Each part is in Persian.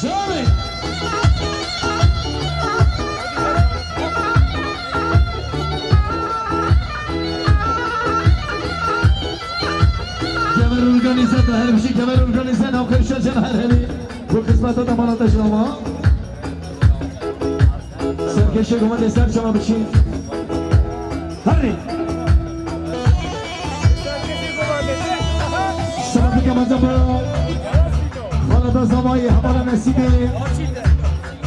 جامد كمان اورگانیزه ده هر بشی كمان اورگانیزه ناخر شجن هر هلی و قسمت ده مالاتش نما سرکشه گمان سر شما بچین هری سلام که مزه با خالد زمایی حوالا نسیبه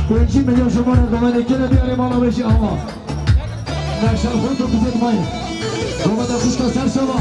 کوچی میلیون شما رو گمان کنه بیاره مالا بشی آما نشان خود رو بزید مایی گمان خوش که سر شما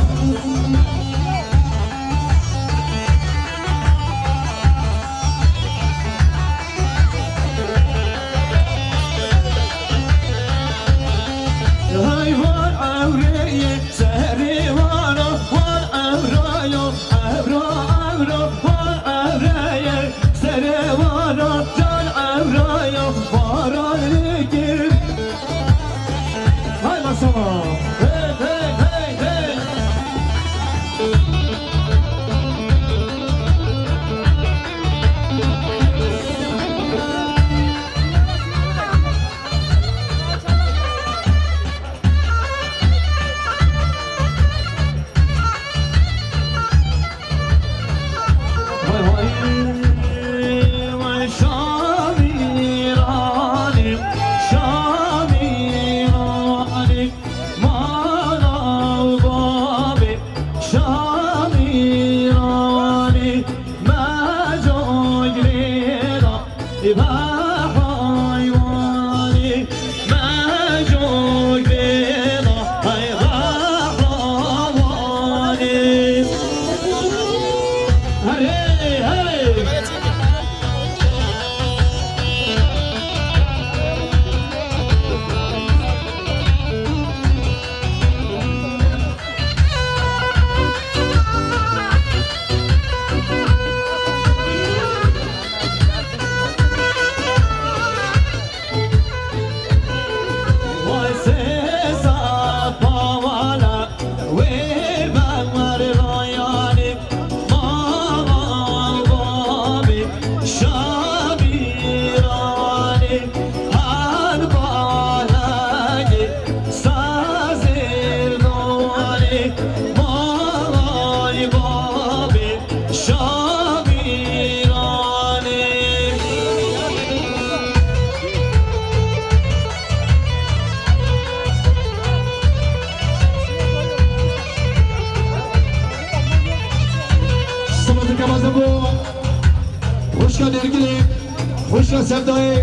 خوشگاه سبدای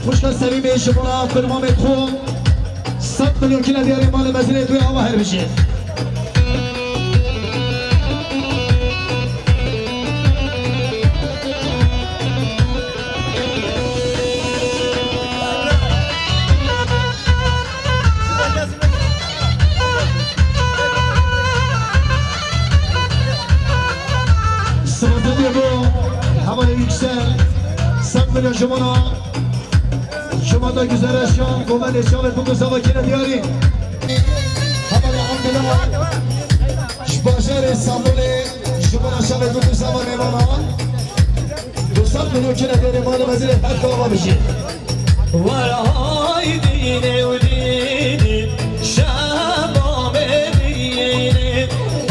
خوشگاه سلیمه شما فرمان خون 100 میلیون کیلو دیاری مال مزیره توی آوا هر بشه شما دا گزارشان قومت شامل بگو سواکین دیاری حمال عبدالله باشر استانبول شما دا شامل بگو سوا میمانا 200 میلیون کیلو دیاری مال وزیر حق آقا بشید ورهای دینه و دینی شما بدینه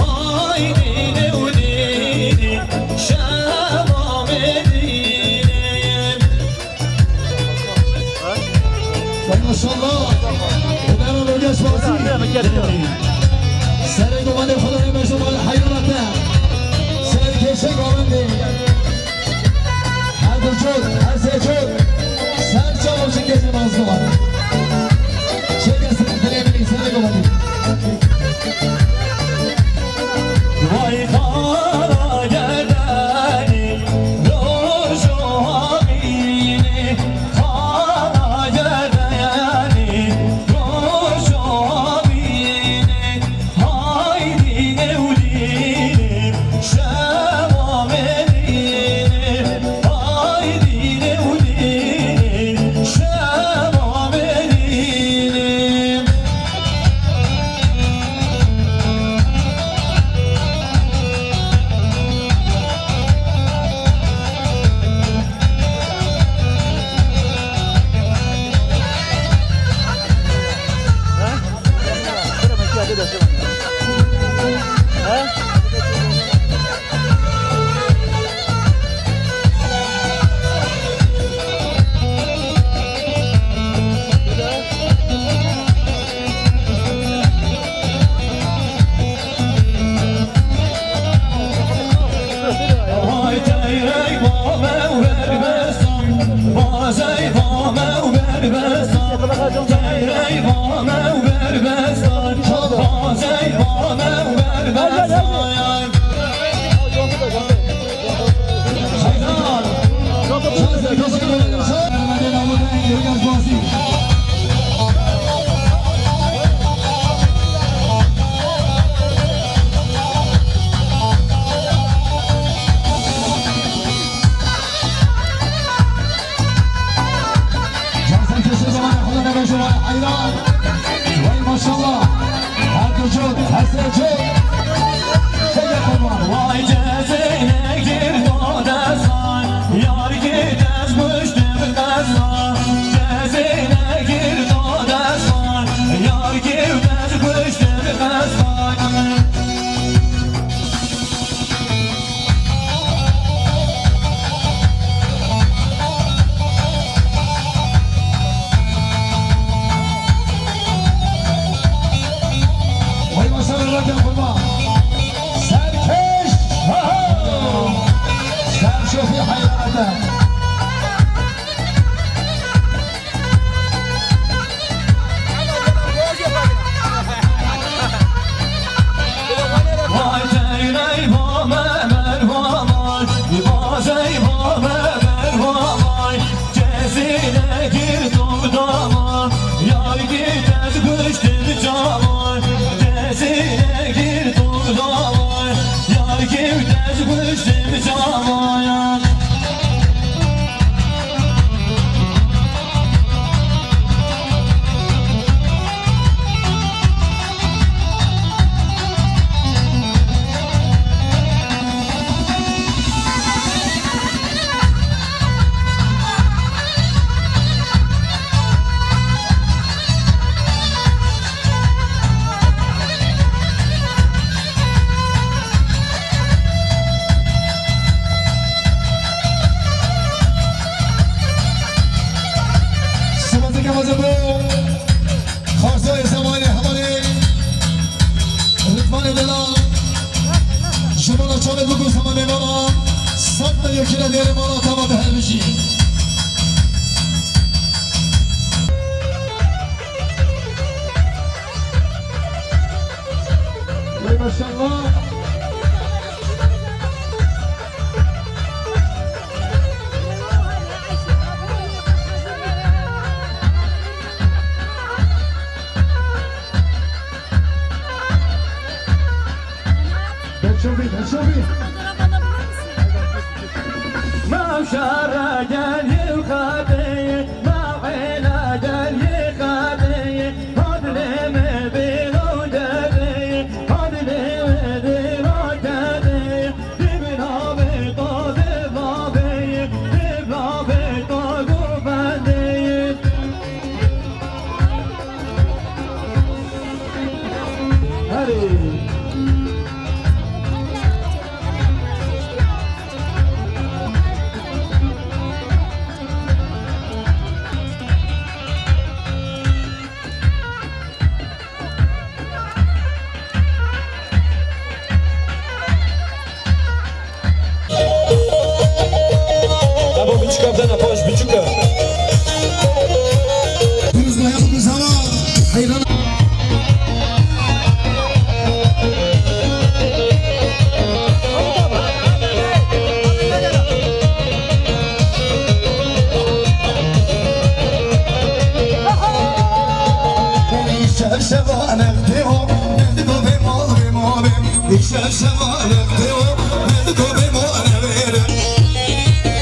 آی دینه و دینی شما بدینه ماشاءالله خدا رو نگهش بازی سر گوانده خدای مجموع حیرانته سر کشه گوانده هر دو جود هر سه جود سر چه باشه کسی مازدوار چه کسی دلیلی سر گوانده وای خارا گردنی روشو بینی خارا گردنی روشو بینی های دینه و دینی شما مدینی های دینه و دینی شما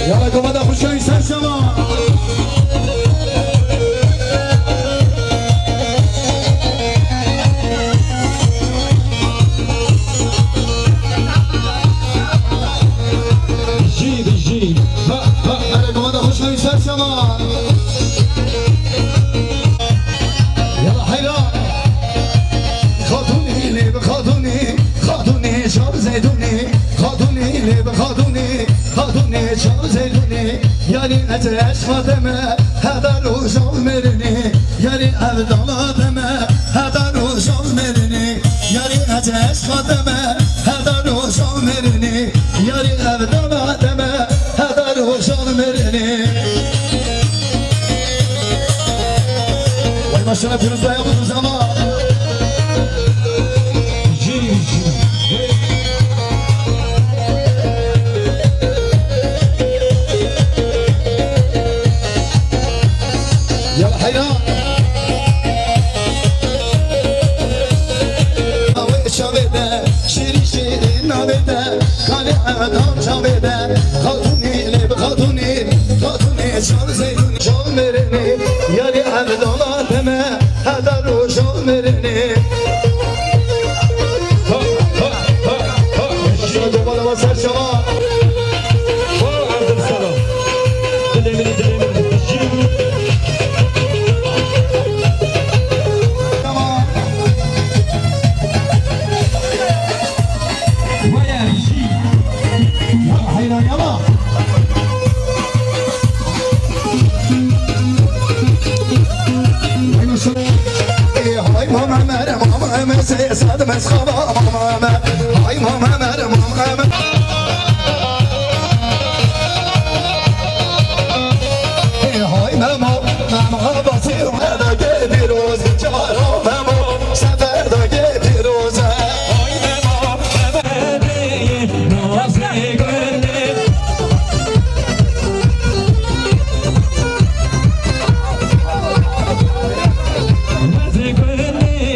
يلا كمان اخو شوي سلسلة جي انا كمان اخو شوي سلسلة يلا حيلا خاتوني اللي بخاتوني خاتوني شاب زيدوني خاتوني اللي بخاتوني خاتوني شاب زيدوني يالي اتعش خاتمه هذا روز عمرني يالي ابدال دمه هذا روز عمرني يالي اتعش خاتمه هذا روز عمرني يالي ابدال دمه هذا روز عمرني وي ما شاء الله في رزق يا ابو زمان سر شباب عبد السلام هاي ماما ماما سيساد مسخبة ماما هاي ماما ماما هاي ماما ماما بصير هذا كبير روز جارو ماما سفر ذا كبير روز هاي ماما ماما نوزي قلبي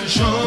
شام